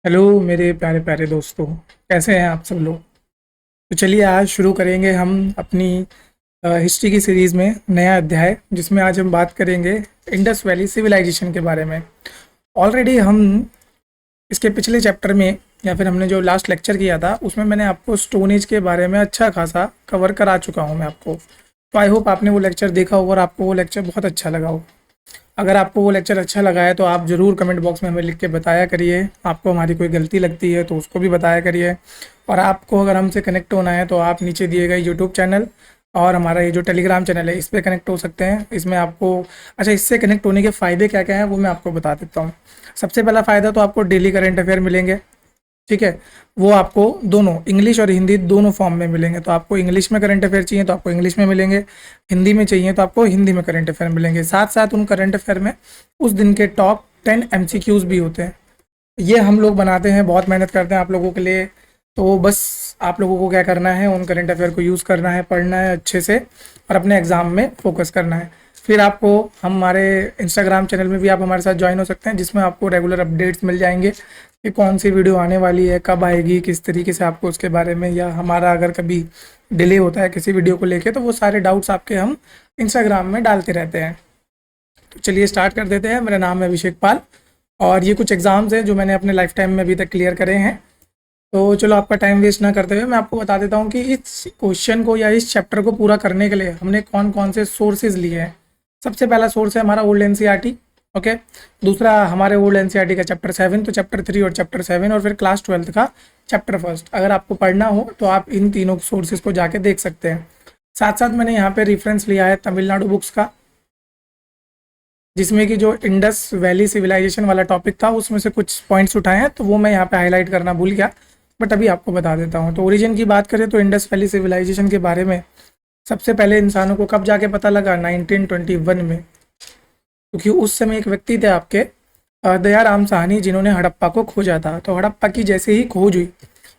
Hello मेरे प्यारे प्यारे दोस्तों। कैसे हैं आप सब लोग। तो चलिए आज शुरू करेंगे हम अपनी हिस्ट्री की सीरीज़ में नया अध्याय, जिसमें आज हम बात करेंगे इंडस वैली सिविलाइजेशन के बारे में। ऑलरेडी हम इसके पिछले चैप्टर में या फिर हमने जो लास्ट लेक्चर किया था उसमें मैंने आपको स्टोन एज के बारे में अच्छा खासा कवर करा चुका हूँ मैं आपको। तो आई होप आपने वो लेक्चर देखा होगा और आपको वो लेक्चर बहुत अच्छा लगा हो। अगर आपको वो लेक्चर अच्छा लगा है तो आप ज़रूर कमेंट बॉक्स में हमें लिख के बताया करिए। आपको हमारी कोई गलती लगती है तो उसको भी बताया करिए। और आपको अगर हमसे कनेक्ट होना है तो आप नीचे दिए गए यूट्यूब चैनल और हमारा ये जो टेलीग्राम चैनल है इस पर कनेक्ट हो सकते हैं। इसमें आपको अच्छा, इससे कनेक्ट होने के फ़ायदे क्या क्या हैं वो मैं आपको बता देता हूँ। सबसे पहला फ़ायदा तो आपको डेली करंट अफेयर मिलेंगे। ठीक है, वो आपको दोनों इंग्लिश और हिंदी दोनों फॉर्म में मिलेंगे। तो आपको इंग्लिश में करंट अफेयर चाहिए तो आपको इंग्लिश में मिलेंगे, हिंदी में चाहिए तो आपको हिंदी में करंट अफेयर मिलेंगे। साथ साथ उन करंट अफेयर में उस दिन के टॉप 10 एमसीक्यूज भी होते हैं। ये हम लोग बनाते हैं, बहुत मेहनत करते हैं आप लोगों के लिए। तो बस आप लोगों को क्या करना है, उन करंट अफेयर को यूज़ करना है, पढ़ना है अच्छे से और अपने एग्ज़ाम में फोकस करना है। फिर आपको हमारे इंस्टाग्राम चैनल में भी आप हमारे साथ ज्वाइन हो सकते हैं, जिसमें आपको रेगुलर अपडेट्स मिल जाएंगे कि कौन सी वीडियो आने वाली है, कब आएगी, किस तरीके से आपको उसके बारे में, या हमारा अगर कभी डिले होता है किसी वीडियो को लेके तो वो सारे डाउट्स आपके हम इंस्टाग्राम में डालते रहते हैं। तो चलिए स्टार्ट कर देते हैं। मेरा नाम है अभिषेक पाल और ये कुछ एग्ज़ाम्स हैं जो मैंने अपने लाइफ टाइम में अभी तक क्लियर करे हैं। तो चलो आपका टाइम वेस्ट ना करते हुए मैं आपको बता देता हूँ कि इस क्वेश्चन को या इस चैप्टर को पूरा करने के लिए हमने कौन कौन से सोर्सेज लिए हैं। सबसे पहला सोर्स है हमारा ओल्ड एनसीईआरटी। ओके, दूसरा हमारे ओल्ड एनसीईआरटी का चैप्टर 7, तो चैप्टर 3 और चैप्टर 7, और फिर क्लास 12 का चैप्टर फर्स्ट। अगर आपको पढ़ना हो तो आप इन तीनों सोर्सेज को जाके देख सकते हैं। साथ साथ मैंने यहाँ पे रेफरेंस लिया है तमिलनाडु बुक्स का, जिसमें कि जो इंडस वैली सिविलाइजेशन वाला टॉपिक था उसमें से कुछ पॉइंट्स उठाए हैं, तो वो मैं यहाँ पे हाईलाइट करना भूल गया, बट अभी आपको बता देता हूँ। तो ओरिजिन की बात करें तो इंडस वैली सिविलाइजेशन के बारे में सबसे पहले इंसानों को कब जाके पता लगा, 1921 में। क्योंकि उस समय एक व्यक्ति थे आपके दयाराम साहनी, जिन्होंने हड़प्पा को खोजा था। तो हड़प्पा की जैसे ही खोज हुई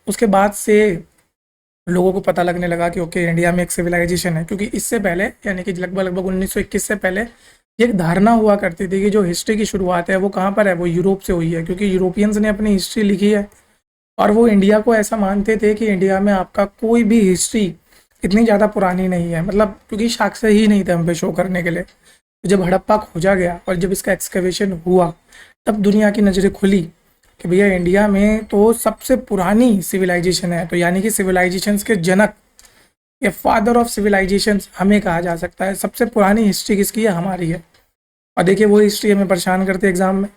उसके बाद से लोगों को पता लगने लगा कि ओके, इंडिया में एक सिविलाइजेशन है। क्योंकि इससे पहले यानी कि लगभग लगभग 1921 से पहले ये एक धारणा हुआ करती थी कि जो हिस्ट्री की शुरुआत है वो कहाँ पर है, वो यूरोप से हुई है। क्योंकि यूरोपियंस ने अपनी हिस्ट्री लिखी है और वो इंडिया को ऐसा मानते थे कि इंडिया में आपका कोई भी हिस्ट्री इतनी ज़्यादा पुरानी नहीं है, मतलब क्योंकि साक्ष्य ही नहीं थे हम पे शो करने के लिए। तो जब हड़प्पा खोजा गया और जब इसका एक्सकवेशन हुआ तब दुनिया की नज़रें खुली कि भैया इंडिया में तो सबसे पुरानी सिविलाइजेशन है। तो यानी कि सिविलाइजेशंस के जनक या फादर ऑफ सिविलाइजेशंस हमें कहा जा सकता है। सबसे पुरानी हिस्ट्री किसकी है, हमारी है। और देखिए वो हिस्ट्री हमें परेशान करते एग्जाम में,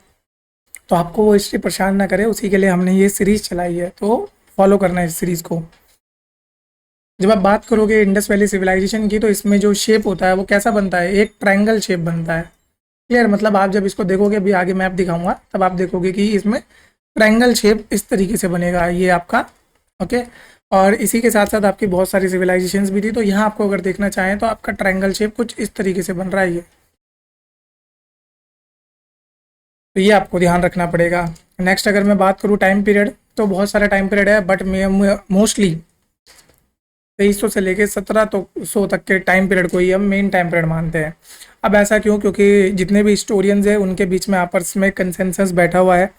तो आपको वो हिस्ट्री परेशान ना करे उसी के लिए हमने ये सीरीज़ चलाई है। तो फॉलो करना है इस सीरीज़ को। जब आप बात करोगे इंडस वैली सिविलाइजेशन की तो इसमें जो शेप होता है वो कैसा बनता है, एक ट्रायंगल शेप बनता है। क्लियर, मतलब आप जब इसको देखोगे, अभी आगे मैप दिखाऊंगा तब आप देखोगे कि इसमें ट्रायंगल शेप इस तरीके से बनेगा ये आपका। ओके, और इसी के साथ साथ आपकी बहुत सारी सिविलाइजेशंस भी थी। तो यहाँ आपको अगर देखना चाहें तो आपका ट्रायंगल शेप कुछ इस तरीके से बन रहा है ये। तो ये आपको ध्यान रखना पड़ेगा। नेक्स्ट अगर मैं बात करूँ टाइम पीरियड, तो बहुत सारा टाइम पीरियड है, बट मोस्टली 2300 से लेके 1700 तक के टाइम पीरियड को ही हम मेन टाइम पीरियड मानते हैं। अब ऐसा क्यों, क्योंकि जितने भी हिस्टोरियंस हैं उनके बीच में आपस में कंसेंसस बैठा हुआ है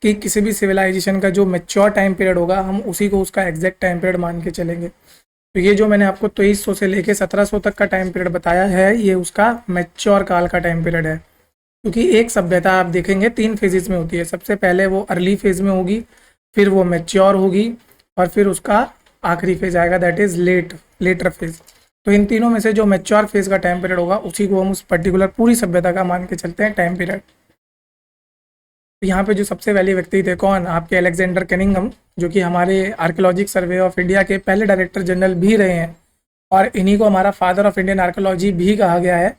कि किसी भी सिविलाइजेशन का जो मैच्योर टाइम पीरियड होगा हम उसी को उसका एग्जैक्ट टाइम पीरियड मान के चलेंगे। तो ये जो मैंने आपको 2300 से लेके 1700 तक का टाइम पीरियड बताया है ये उसका मैच्योर काल का टाइम पीरियड है। क्योंकि एक सभ्यता आप देखेंगे 3 फेजेस में होती है। सबसे पहले वो अर्ली फेज में होगी, फिर वो मैच्योर होगी और फिर उसका आखिरी फेज आएगा, दैट इज लेटर फेज। तो इन तीनों में से जो मैच्योर फेज का टाइम पीरियड होगा उसी को हम उस पर्टिकुलर पूरी सभ्यता का मान के चलते हैं टाइम पीरियड। तो यहाँ पे जो सबसे पहले व्यक्ति थे कौन, आपके अलेक्जेंडर कनिंघम, जो कि हमारे आर्कियोलॉजिक सर्वे ऑफ इंडिया के पहले डायरेक्टर जनरल भी रहे हैं और इन्हीं को हमारा फादर ऑफ इंडियन आर्कियोलॉजी भी कहा गया है।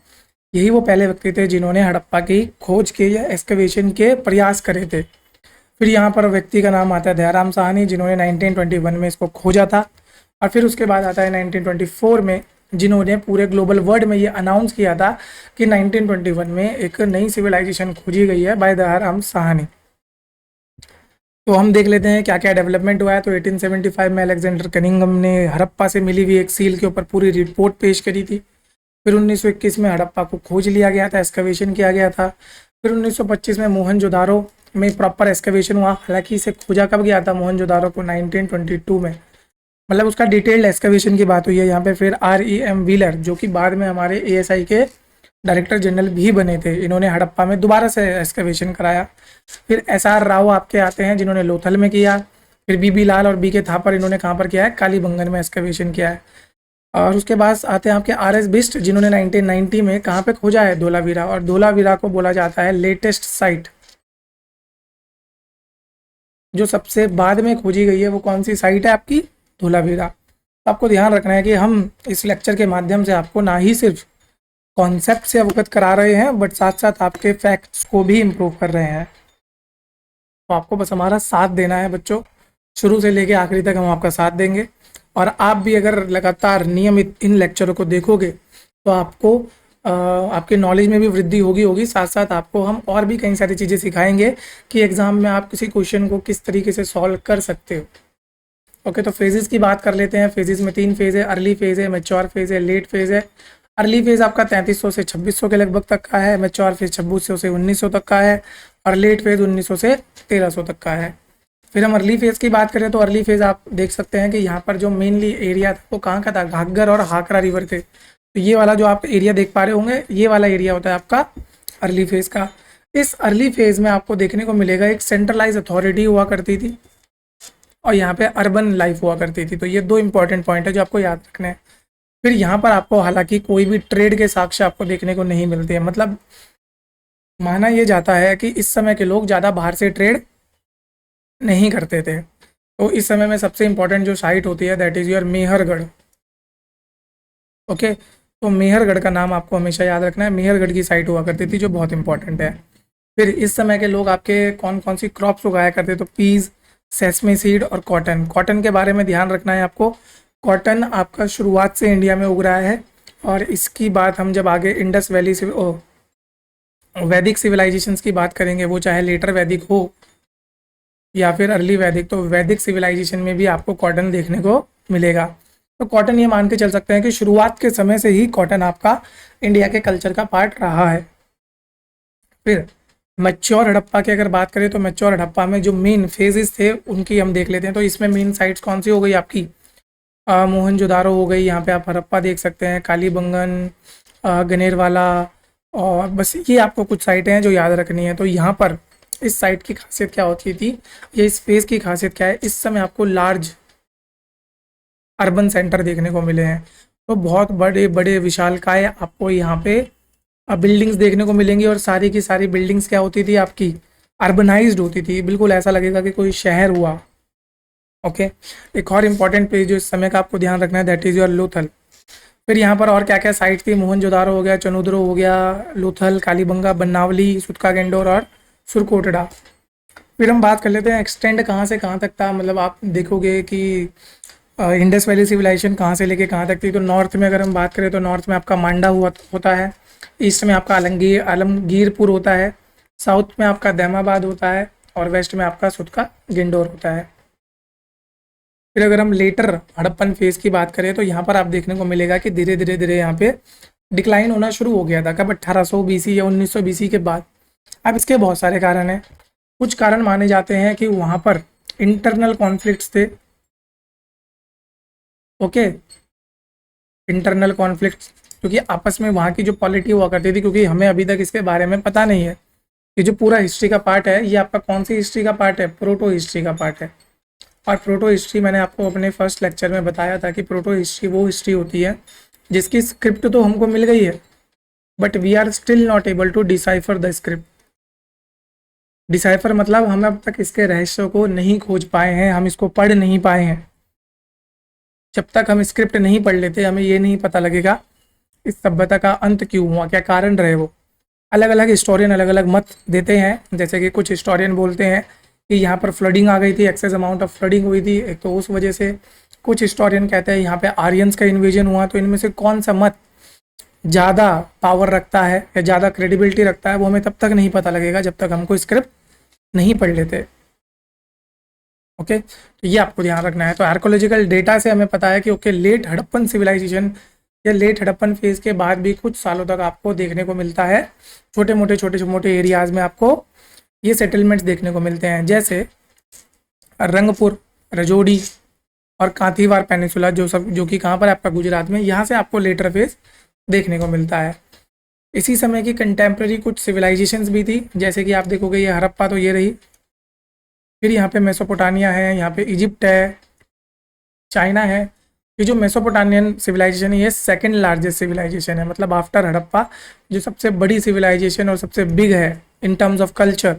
यही वो पहले व्यक्ति थे जिन्होंने हड़प्पा की खोज के या एक्सकवेशन के प्रयास करे थे। फिर यहाँ पर व्यक्ति का नाम आता है दयाराम साहनी, जिन्होंने 1921 में इसको खोजा था। और फिर उसके बाद आता है 1924 में, जिन्होंने पूरे ग्लोबल वर्ल्ड में ये अनाउंस किया था कि 1921 में एक नई सिविलाइजेशन खोजी गई है बाय दयाराम साहनी। तो हम देख लेते हैं क्या क्या डेवलपमेंट हुआ है। तो 1875 में अलेक्जेंडर कनिंघम ने हड़प्पा से मिली हुई एक सील के ऊपर पूरी रिपोर्ट पेश करी थी। फिर 1921 में हड़प्पा को खोज लिया गया था, एक्सकवेशन किया गया था। फिर 1925 में मोहनजोदारो में प्रॉपर एक्सकवेशन हुआ। हालांकि इसे खोजा कब गया था मोहनजोदारो को 1922 में, मतलब उसका डिटेल्ड एक्सकवेशन की बात हुई है यहाँ पे। फिर REM व्हीलर जो कि बाद में हमारे ASI के डायरेक्टर जनरल भी बने थे, इन्होंने हड़प्पा में दोबारा से एक्सकवेशन कराया। फिर SR राव आपके आते हैं जिन्होंने लोथल में किया। फिर BB लाल और BK थापर इन्होंने कहाँ पर किया है, कालीबंगन में एक्सकवेशन किया है। और उसके बाद आते हैं आपके RS बिस्ट जिन्होंने 1990 में कहाँ पे खोजा है, धोलावीरा। और धोलावीरा को बोला जाता है लेटेस्ट साइट। जो सबसे बाद में खोजी गई है वो कौन सी साइट है आपकी, धोलावीरा। तो आपको ध्यान रखना है कि हम इस लेक्चर के माध्यम से आपको ना ही सिर्फ कॉन्सेप्ट से अवगत करा रहे हैं बट साथ साथ आपके फैक्ट्स को भी इम्प्रूव कर रहे हैं। तो आपको बस हमारा साथ देना है बच्चों, शुरू से लेके आखिरी तक हम आपका साथ देंगे। और आप भी अगर लगातार नियमित इन लेक्चरों को देखोगे तो आपको आपके नॉलेज में भी वृद्धि होगी साथ साथ आपको हम और भी कई सारी चीज़ें सिखाएंगे कि एग्ज़ाम में आप किसी क्वेश्चन को किस तरीके से सॉल्व कर सकते हो। ओके, तो फेजेस की बात कर लेते हैं। फेजेस में 3 फेज है, अर्ली फेज है, मैच्योर फेज है, लेट फेज है। अर्ली फेज आपका 3300 से 2600 के लगभग तक का है, मैच्योर फेज 2600 से 1900 तक का है, और लेट फेज 1900 से 1300 तक का है। फिर हम अर्ली फेज की बात करें तो अर्ली फेज आप देख सकते हैं कि यहाँ पर जो मेनली एरिया था वो कहाँ का था, घाघर और हाकरा रिवर थे। तो ये वाला जो आप एरिया देख पा रहे होंगे, ये वाला एरिया होता है आपका अर्ली फेज का। इस अर्ली फेज में आपको देखने को मिलेगा एक सेंट्रलाइज अथॉरिटी हुआ करती थी और यहाँ पे अर्बन लाइफ हुआ करती थी। तो ये 2 इंपॉर्टेंट पॉइंट है जो आपको याद रखने हैं। फिर यहाँ पर आपको हालांकि कोई भी ट्रेड के साक्ष्य आपको देखने को नहीं मिलते हैं, मतलब माना यह जाता है कि इस समय के लोग ज़्यादा बाहर से ट्रेड नहीं करते थे। तो इस समय में सबसे इंपॉर्टेंट जो साइट होती है that is your Mehrgarh. Okay, तो मेहरगढ़ का नाम आपको हमेशा याद रखना है, मेहरगढ़ की साइट हुआ करती थी जो बहुत इंपॉर्टेंट है। फिर इस समय के लोग आपके कौन कौन सी क्रॉप्स उगाया करते, तो पीज, सेसमे सीड और कॉटन। कॉटन के बारे में ध्यान रखना है आपको, कॉटन आपका शुरुआत से इंडिया में उग रहा है। और इसकी बात हम जब आगे इंडस वैली से वैदिक सिविलाइजेशंस की बात करेंगे, वो चाहे लेटर वैदिक हो या फिर अर्ली वैदिक, तो वैदिक सिविलाइजेशन में भी आपको कॉटन देखने को मिलेगा। तो कॉटन ये मान के चल सकते हैं कि शुरुआत के समय से ही कॉटन आपका इंडिया के कल्चर का पार्ट रहा है। फिर मैच्योर हड़प्पा की अगर बात करें तो मैच्योर हड़प्पा में जो मेन फेजेस थे उनकी हम देख लेते हैं। तो इसमें मेन साइट्स कौन सी हो गई आपकी, मोहनजोदारो हो गई, यहाँ पे आप हड़प्पा देख सकते हैं, कालीबंगन, गनेरवाला, और बस ये आपको कुछ साइटें हैं जो याद रखनी है। तो यहाँ पर इस साइट की खासियत क्या होती थी, ये इस फेज की खासियत क्या है, इस समय आपको लार्ज अर्बन सेंटर देखने को मिले हैं। तो बहुत बड़े बड़े विशालकाय आपको यहाँ पे बिल्डिंग्स देखने को मिलेंगी और सारी की सारी बिल्डिंग्स क्या होती थी आपकी, अर्बनाइज्ड होती थी, बिल्कुल ऐसा लगेगा कि कोई शहर हुआ। ओके, एक और इम्पॉर्टेंट पेज जो इस समय का आपको ध्यान रखना है दैट इज़ योर लोथल। फिर यहाँ पर और क्या क्या साइट थी, मोहनजोदारो हो गया, चनुद्रो हो गया, लोथल, कालीबंगा, बनावली, सुटका गेंडोर और सुरकोटड़ा। फिर हम बात कर लेते हैं एक्सटेंड कहाँ से कहाँ तक था। मतलब आप देखोगे कि इंडस वैली सिविलाइजेशन कहाँ से लेके कहाँ तक थी। तो नॉर्थ में अगर हम बात करें तो नॉर्थ में आपका मांडा होता है, ईस्ट में आपका आलमगीरपुर होता है, साउथ में आपका दैमाबाद होता है और वेस्ट में आपका सुटका गेंडोर होता है। फिर अगर हम लेटर हड़प्पन फेज की बात करें तो यहाँ पर आप देखने को मिलेगा कि धीरे धीरे धीरे यहाँ पे डिक्लाइन होना शुरू हो गया था। कब, 1800 BC या 1900 BC के बाद। अब इसके बहुत सारे कारण हैं। कुछ कारण माने जाते हैं कि वहाँ पर इंटरनल कॉन्फ्लिक्ट्स थे। ओके, इंटरनल कॉन्फ्लिक्ट्स, क्योंकि आपस में वहाँ की जो पॉलिटी हुआ करती थी, क्योंकि हमें अभी तक इसके बारे में पता नहीं है। ये जो पूरा हिस्ट्री का पार्ट है ये आपका कौन सी हिस्ट्री का पार्ट है, प्रोटो हिस्ट्री का पार्ट है। और प्रोटो हिस्ट्री मैंने आपको अपने फर्स्ट लेक्चर में बताया था कि प्रोटो हिस्ट्री वो हिस्ट्री होती है जिसकी स्क्रिप्ट तो हमको मिल गई है but we are still not able to decipher the script. Decipher मतलब हम अब तक इसके रहस्यों को नहीं खोज पाए हैं, हम इसको पढ़ नहीं पाए हैं। जब तक हम स्क्रिप्ट नहीं पढ़ लेते हमें ये नहीं पता लगेगा इस सभ्यता का अंत क्यों हुआ, क्या कारण रहे वो। अलग अलग हिस्टोरियन अलग अलग मत देते हैं। जैसे कि कुछ हिस्टोरियन बोलते हैं कि यहाँ पर फ्लडिंग आ गई थी, एक्सेस अमाउंट ऑफ फ्लडिंग हुई थी, एक तो उस वजह से। कुछ हिस्टोरियन कहते हैं यहाँ पे आर्यंस का इन्वेजन हुआ। तो इनमें से कौन सा मत ज़्यादा पावर रखता है या ज़्यादा क्रेडिबिलिटी रखता है वो हमें तब तक नहीं पता लगेगा जब तक हमको स्क्रिप्ट नहीं पढ़ लेते। ओके, तो ये आपको ध्यान रखना है। तो आर्कोलॉजिकल डेटा से हमें पता है कि ओके लेट हड़प्पन सिविलाइजेशन या लेट हड़प्पन फेज के बाद भी कुछ सालों तक आपको देखने को मिलता है छोटे मोटे एरियाज में आपको ये सेटलमेंट्स देखने को मिलते हैं, जैसे रंगपुर, रजौड़ी और कांथीवार पेनिसुला, जो कि कहाँ पर है आपका गुजरात में। यहाँ से आपको लेटर फेज देखने को मिलता है। इसी समय की कंटेम्प्रेरी कुछ सिविलाइजेशंस भी थी, जैसे कि आप देखोगे ये हड़प्पा तो ये रही, फिर यहाँ पे मेसोपोटामिया है, यहाँ पे इजिप्ट है, चाइना है। ये जो मेसोपोटामियन सिविलाइजेशन है ये सेकंड लार्जेस्ट सिविलाइजेशन है, मतलब आफ्टर हड़प्पा जो सबसे बड़ी सिविलाइजेशन और सबसे बिग है इन टर्म्स ऑफ कल्चर,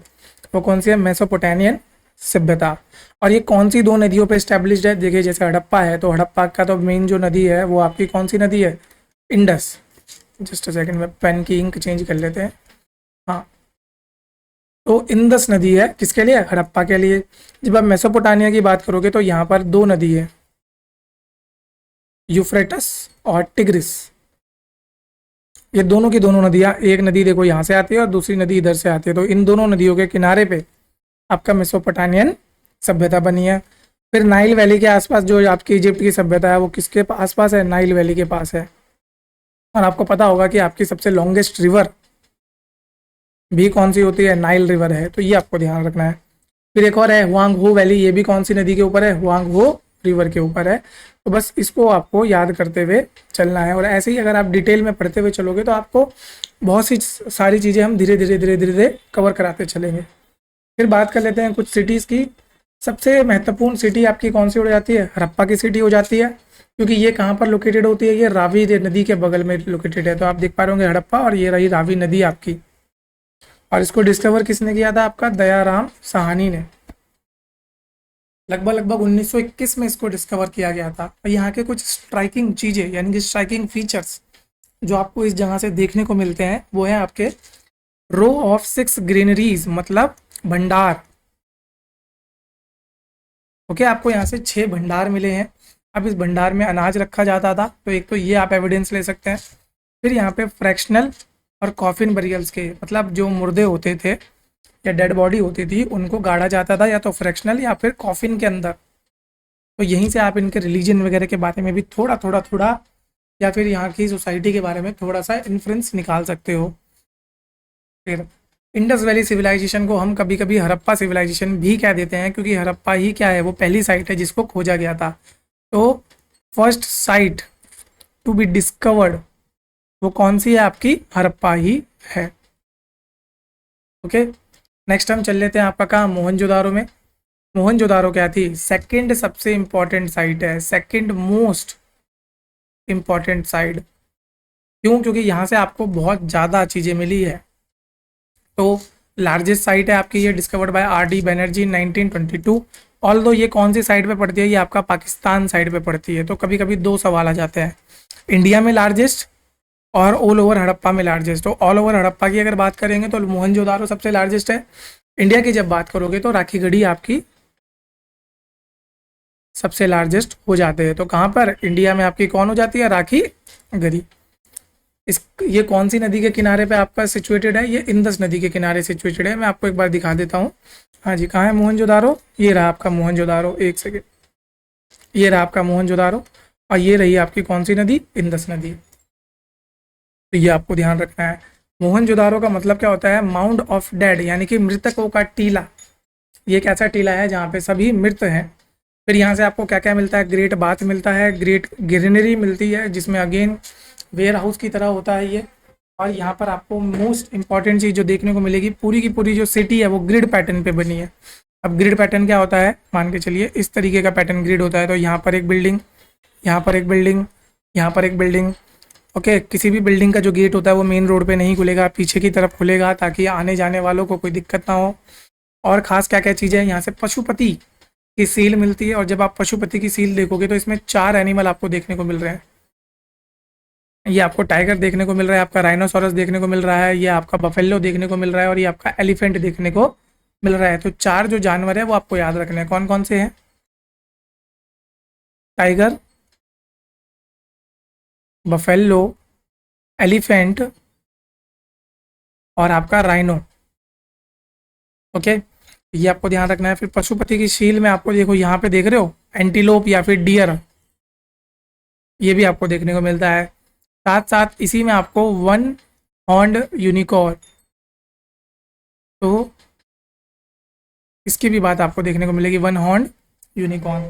वो कौन सी है? मेसोपोटामियन सभ्यता। और ये कौन सी दो नदियों पे स्टैब्लिश्ड है? देखिए जैसे हड़प्पा है तो हड़प्पा का तो मेन जो नदी है वो आपकी कौन सी नदी है? इंडस। जस्ट अ सेकंड में पेन की इंक चेंज कर लेते हैं। हाँ, तो इंडस नदी है किसके लिए? हड़प्पा के लिए। जब आप मेसोपोटामिया की बात करोगे तो यहाँ पर दो नदी है, यूफ्रेटस और टिग्रिस। ये दोनों की दोनों नदियाँ, एक नदी देखो यहाँ से आती है और दूसरी नदी इधर से आती है, तो इन दोनों नदियों के किनारे पे आपका मेसोपोटामियन सभ्यता बनी है। फिर नाइल वैली के आसपास जो आपकी इजिप्ट की सभ्यता है वो किसके आसपास है? नाइल वैली के पास है। और आपको पता होगा कि आपकी सबसे लॉन्गेस्ट रिवर भी कौन सी होती है? नाइल रिवर है, तो ये आपको ध्यान रखना है। फिर एक और है हुआंग वैली, ये भी कौन सी नदी के ऊपर है? हुआंग रिवर के ऊपर है। तो बस इसको आपको याद करते हुए चलना है, और ऐसे ही अगर आप डिटेल में पढ़ते हुए चलोगे तो आपको बहुत सी सारी चीज़ें हम धीरे धीरे धीरे धीरे कवर कराते चलेंगे। फिर बात कर लेते हैं कुछ सिटीज़ की। सबसे महत्वपूर्ण सिटी आपकी कौन सी हो जाती है? हड़प्पा की सिटी हो जाती है, क्योंकि ये कहाँ पर लोकेटेड होती है? ये रावी नदी के बगल में लोकेटेड है। तो आप देख पा रहे होंगे हड़प्पा, और ये रही रावी नदी आपकी। और इसको डिस्कवर किसने किया था? आपका दयाराम साहनी ने। लगभग 1921 में इसको डिस्कवर किया गया था। और यहाँ के कुछ स्ट्राइकिंग चीज़ें यानी कि स्ट्राइकिंग फीचर्स जो आपको इस जगह से देखने को मिलते हैं वो है आपके रो ऑफ 6 ग्रेनरीज, मतलब भंडार। ओके, आपको यहाँ से 6 भंडार मिले हैं। अब इस भंडार में अनाज रखा जाता था, तो एक तो ये आप एविडेंस ले सकते हैं। फिर यहाँ पे फ्रैक्शनल और कॉफिन बरियल्स के, मतलब जो मुर्दे होते थे या डेड बॉडी होती थी उनको गाड़ा जाता था या तो फ्रैक्शनल या फिर कॉफिन के अंदर। तो यहीं से आप इनके रिलीजन वगैरह के बारे में भी थोड़ा या फिर यहाँ की सोसाइटी के बारे में थोड़ा सा इन्फ्लुएंस निकाल सकते हो। फिर इंडस वैली सिविलाइजेशन को हम कभी कभी हड़प्पा सिविलाइजेशन भी कह देते हैं, क्योंकि हड़प्पा ही क्या है? वो पहली साइट है जिसको खोजा गया था। तो first site to be discovered वो कौन सी है? आपकी हड़प्पा ही है। ओके, नेक्स्ट हम चल लेते हैं आपका कहाँ? मोहनजोदारो में। मोहनजोदारो क्या थी? सेकंड सबसे इंपॉर्टेंट साइट है, सेकंड मोस्ट इंपॉर्टेंट साइट। क्यों? क्योंकि यहाँ से आपको बहुत ज़्यादा चीज़ें मिली है। तो लार्जेस्ट साइट है आपकी ये, discovered by R.D. Banerjee 1922। All दो ये कौन सी साइड पे पड़ती है? ये आपका पाकिस्तान साइड पे पड़ती है। तो कभी कभी दो सवाल आ जाते हैं, इंडिया में लार्जेस्ट और ऑल ओवर हड़प्पा में लार्जेस्ट। तो ऑल ओवर हड़प्पा की अगर बात करेंगे तो मोहनजोदारो सबसे लार्जेस्ट है। इंडिया की जब बात करोगे तो राखीगढ़ी आपकी सबसे लार्जेस्ट हो जाते हैं। तो कहाँ पर इंडिया में आपकी कौन हो जाती है? राखीगढ़ी। इस ये कौन सी नदी के किनारे पे आपका सिचुएटेड है? ये इंडस नदी के किनारे सिचुएटेड है। मैं आपको एक बार दिखा देता हूँ। हाँ जी, कहाँ है मोहनजोदारो? ये रहा आपका मोहनजोदारो, एक सेकेंड, ये रहा आपका मोहनजोदारो, और ये रही आपकी कौन सी नदी? इंडस नदी। तो ये आपको ध्यान रखना है। मोहनजोदारो का मतलब क्या होता है? माउंड ऑफ डेड, यानी कि मृतकों का टीला। ये एक ऐसा टीला है जहाँ पे सभी मृत हैं। फिर यहाँ से आपको क्या क्या मिलता है? ग्रेट बाथ मिलता है, ग्रेट ग्रेनरी मिलती है जिसमें अगेन वेयर हाउस की तरह होता है ये। और यहाँ पर आपको मोस्ट इंपॉर्टेंट चीज़ जो देखने को मिलेगी, पूरी की पूरी जो सिटी है वो ग्रिड पैटर्न पे बनी है। अब ग्रिड पैटर्न क्या होता है? मान के चलिए इस तरीके का पैटर्न ग्रिड होता है। तो यहाँ पर एक बिल्डिंग, यहाँ पर एक बिल्डिंग, यहाँ पर एक बिल्डिंग। ओके, किसी भी बिल्डिंग का जो गेट होता है वो मेन रोड पे नहीं खुलेगा, पीछे की तरफ खुलेगा, ताकि आने जाने वालों को कोई दिक्कत ना हो। और ख़ास क्या क्या चीज़ें हैं यहाँ से? पशुपति की सील मिलती है। और जब आप पशुपति की सील देखोगे तो इसमें 4 एनिमल आपको देखने को मिल रहे हैं। ये आपको टाइगर देखने को मिल रहा है, आपका राइनोसोरस देखने को मिल रहा है, ये आपका बफेलो देखने को मिल रहा है, और ये आपका एलिफेंट देखने को मिल रहा है। तो 4 जो जानवर है वो आपको याद रखने हैं। कौन कौन से हैं? टाइगर, बफेलो, एलिफेंट और आपका राइनो। ओके, ये आपको ध्यान रखना है। फिर पशुपति की शील में आपको देखो, यहाँ पे देख रहे हो एंटीलोप या फिर डियर, ये भी आपको देखने को मिलता है। साथ साथ इसी में आपको वन हॉर्न्ड यूनिकॉर्न, तो इसकी भी बात आपको देखने को मिलेगी, वन हॉर्न यूनिकॉर्न।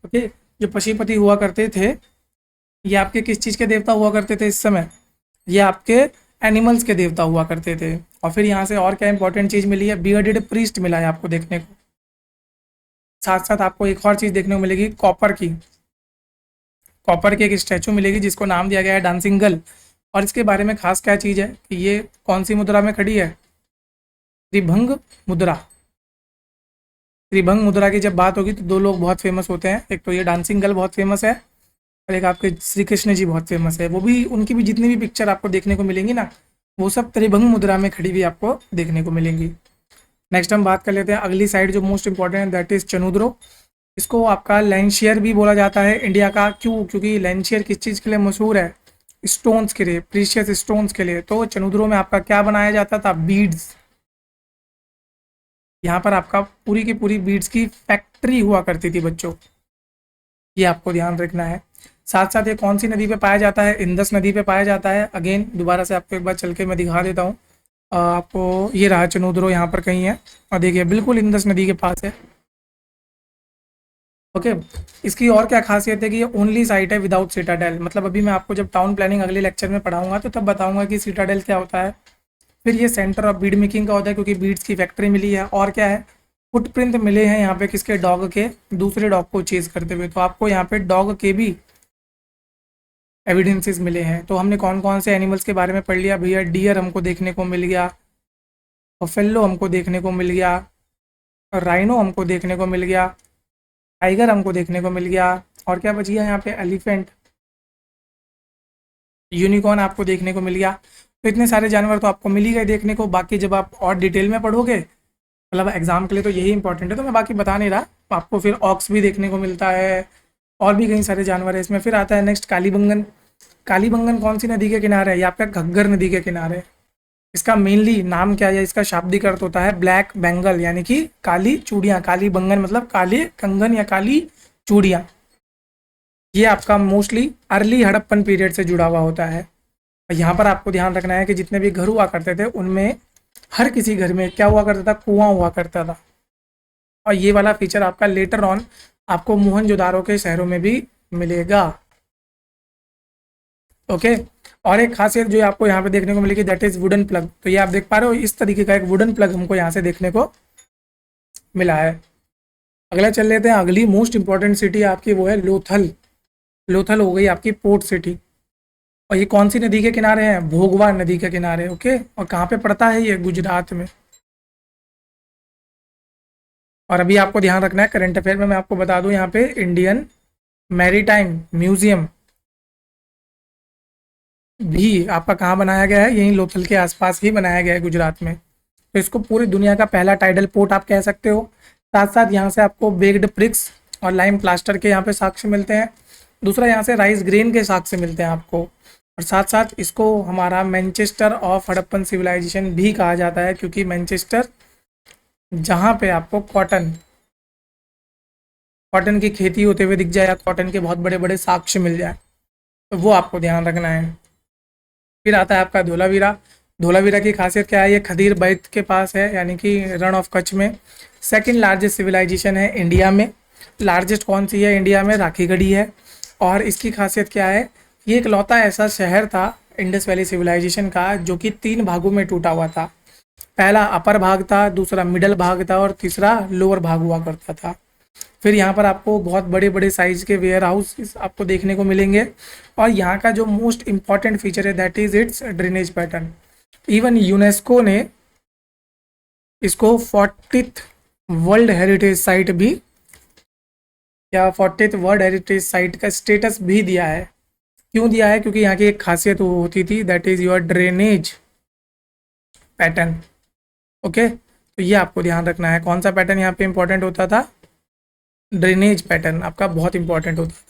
ओके, जो पशुपति हुआ करते थे ये आपके किस चीज़ के देवता हुआ करते थे इस समय? ये आपके एनिमल्स के देवता हुआ करते थे। और फिर यहाँ से और क्या इंपॉर्टेंट चीज़ मिली है, बियर्डेड प्रीस्ट मिला है आपको देखने को। साथ साथ आपको एक और चीज़ देखने को मिलेगी, कॉपर की। कॉपर की एक स्टैचू मिलेगी जिसको नाम दिया गया है डांसिंग गर्ल। और इसके बारे में खास क्या चीज़ है कि ये कौन सी मुद्रा में खड़ी है? त्रिभंग मुद्रा। त्रिभंग मुद्रा की जब बात होगी तो दो लोग बहुत फेमस होते हैं, एक तो ये डांसिंग गर्ल बहुत फेमस है और एक आपके श्री कृष्ण जी बहुत फेमस है। वो भी, उनकी भी जितनी भी पिक्चर आपको देखने को मिलेंगी ना, वो सब त्रिभंग मुद्रा में खड़ी हुई आपको देखने को मिलेंगी। नेक्स्ट हम बात कर लेते हैं अगली साइड जो मोस्ट इंपॉर्टेंट है, दैट इज चनुद्रो। इसको आपका लैंशियर भी बोला जाता है इंडिया का। क्यों? क्योंकि लैंशियर किस चीज़ के लिए मशहूर है? स्टोन्स के लिए, प्रीशियस स्टोन्स के लिए। तो चनुद्रो में आपका क्या बनाया जाता था? बीड्स। यहाँ पर आपका पूरी की पूरी बीड्स की फैक्ट्री हुआ करती थी बच्चों, ये आपको ध्यान रखना है। साथ साथ ये कौन सी नदी पे पाया जाता है? इंदस नदी पे पाया जाता है। अगेन दोबारा से आपको एक बार चल के मैं दिखा देता हूँ। आपको ये रहा चनुद्रो, यहाँ पर कहीं है और देखिए बिल्कुल इंदस नदी के पास है। ओके, इसकी और क्या खासियत है कि ये ओनली साइट है विदाउट सिटाडेल। मतलब अभी मैं आपको जब टाउन प्लानिंग अगले लेक्चर में पढ़ाऊंगा तो तब बताऊंगा कि सिटाडेल क्या होता है। फिर ये सेंटर ऑफ बीड मेकिंग का होता है क्योंकि बीड्स की फैक्ट्री मिली है। और क्या है? फुटप्रिंट मिले हैं यहाँ पे, किसके? डॉग के, दूसरे डॉग को चेज करते हुए। तो आपको यहाँ पे डॉग के भी एविडेंसेस मिले हैं। तो हमने कौन कौन से एनिमल्स के बारे में पढ़ लिया भैया? डियर हमको देखने को मिल गया, बफेलो हमको देखने को मिल गया, राइनो हमको देखने को मिल गया, टाइगर हमको देखने को मिल गया, और क्या बच गया यहाँ पे? एलिफेंट, यूनिकॉर्न आपको देखने को मिल गया। तो इतने सारे जानवर तो आपको मिल ही गए देखने को। बाकी जब आप और डिटेल में पढ़ोगे, मतलब एग्जाम के लिए तो यही इंपॉर्टेंट है, तो मैं बाकी बता नहीं रहा। आपको फिर ऑक्स भी देखने को मिलता है और भी कई सारे जानवर है इसमें। फिर आता है नेक्स्ट कालीबंगन। कालीबंगन कौन सी नदी के किनारे है? ये आपका घग्गर नदी के किनारे है। इसका मेनली नाम क्या है? इसका शाब्दिक अर्थ होता है ब्लैक बेंगल, यानी कि काली चूड़ियाँ। कालीबंगन मतलब काले कंगन या काली चूड़ियाँ। ये आपका मोस्टली अर्ली हड़प्पन पीरियड से जुड़ा हुआ होता है। यहाँ पर आपको ध्यान रखना है कि जितने भी घर हुआ करते थे उनमें हर किसी घर में क्या हुआ करता था? कुआं हुआ करता था। और ये वाला फीचर आपका लेटर ऑन आपको मोहनजोदारो के शहरों में भी मिलेगा। ओके, और एक खासियत जो आपको यहाँ पे देखने को मिलेगी, दैट इज वुडन प्लग। तो ये आप देख पा रहे हो, इस तरीके का एक वुडन प्लग हमको यहाँ से देखने को मिला है। अगला चल लेते हैं, अगली मोस्ट इंपॉर्टेंट सिटी आपकी वो है लोथल। लोथल हो गई आपकी पोर्ट सिटी। और ये कौन सी नदी के किनारे है? भोगवा नदी के किनारे। ओके, और कहाँ पे पड़ता है? ये गुजरात में। और अभी आपको ध्यान रखना है, करंट अफेयर में मैं आपको बता दूं, यहाँ पे इंडियन मैरीटाइम म्यूजियम भी आपका कहाँ बनाया गया है? यहीं लोथल के आसपास ही बनाया गया है, गुजरात में। तो इसको पूरी दुनिया का पहला टाइडल पोर्ट आप कह सकते हो। साथ साथ यहाँ से आपको बेग्ड ब्रिक्स और लाइम प्लास्टर के यहाँ पे साक्ष्य मिलते हैं। दूसरा यहाँ से राइस ग्रेन के साक्ष्य मिलते हैं आपको। और साथ साथ इसको हमारा मैनचेस्टर ऑफ हड़प्पन सिविलाइजेशन भी कहा जाता है, क्योंकि मैनचेस्टर जहाँ पे आपको कॉटन कॉटन की खेती होते हुए दिख जाए या कॉटन के बहुत बड़े बड़े साक्ष्य मिल जाए, तो वो आपको ध्यान रखना है। फिर आता है आपका धोलावीरा। धोलावीरा की खासियत क्या है? ये खदीर बैत के पास है, यानी कि रण ऑफ कच्छ में। सेकंड लार्जेस्ट सिविलाइजेशन है इंडिया में। लार्जेस्ट कौन सी है इंडिया में? राखीगढ़ी है। और इसकी खासियत क्या है? ये एक लौता ऐसा शहर था इंडस वैली सिविलाइजेशन का जो कि 3 भागों में टूटा हुआ था। पहला अपर भाग था, दूसरा मिडल भाग था और तीसरा लोअर भाग हुआ करता था। फिर यहाँ पर आपको बहुत बड़े बड़े साइज के वेयर हाउस आपको देखने को मिलेंगे। और यहाँ का जो मोस्ट इम्पॉर्टेंट फीचर है, that is it's drainage pattern. Even UNESCO ने इसको 40th वर्ल्ड हेरिटेज साइट भी, या 40th वर्ल्ड हेरिटेज साइट का स्टेटस भी दिया है। क्यों दिया है? क्योंकि यहाँ की एक खासियत वो होती थी, that is your drainage pattern. Okay, तो ये आपको ध्यान रखना है। कौन सा पैटर्न यहाँ पे इंपॉर्टेंट होता था? ड्रेनेज पैटर्न आपका बहुत इंपॉर्टेंट होता है।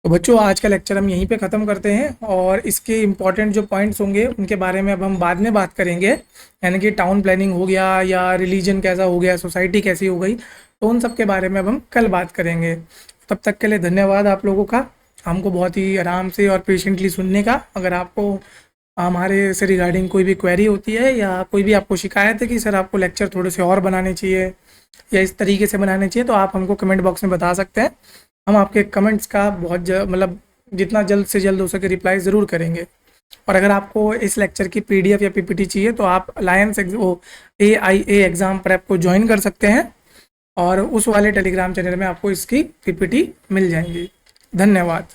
तो बच्चों, आज का लेक्चर हम यहीं पे ख़त्म करते हैं और इसके इंपॉर्टेंट जो पॉइंट्स होंगे उनके बारे में अब हम बाद में बात करेंगे। यानी कि टाउन प्लानिंग हो गया या रिलीजन कैसा हो गया, सोसाइटी कैसी हो गई, तो उन सब के बारे में अब हम कल बात करेंगे। तब तक के लिए धन्यवाद आप लोगों का, हमको बहुत ही आराम से और पेशेंटली सुनने का। अगर आपको हमारे से रिगार्डिंग कोई भी क्वेरी होती है या कोई भी आपको शिकायत है कि सर आपको लेक्चर थोड़े से और बनाने चाहिए या इस तरीके से बनाने चाहिए, तो आप हमको कमेंट बॉक्स में बता सकते हैं। हम आपके कमेंट्स का मतलब जितना जल्द से जल्द हो सके रिप्लाई ज़रूर करेंगे। और अगर आपको इस लेक्चर की पीडीएफ या पीपीटी चाहिए तो आप अलायंस AIA एग्ज़ाम प्रेप को ज्वाइन कर सकते हैं, और उस वाले टेलीग्राम चैनल में आपको इसकी पीपीटी मिल जाएंगी। धन्यवाद।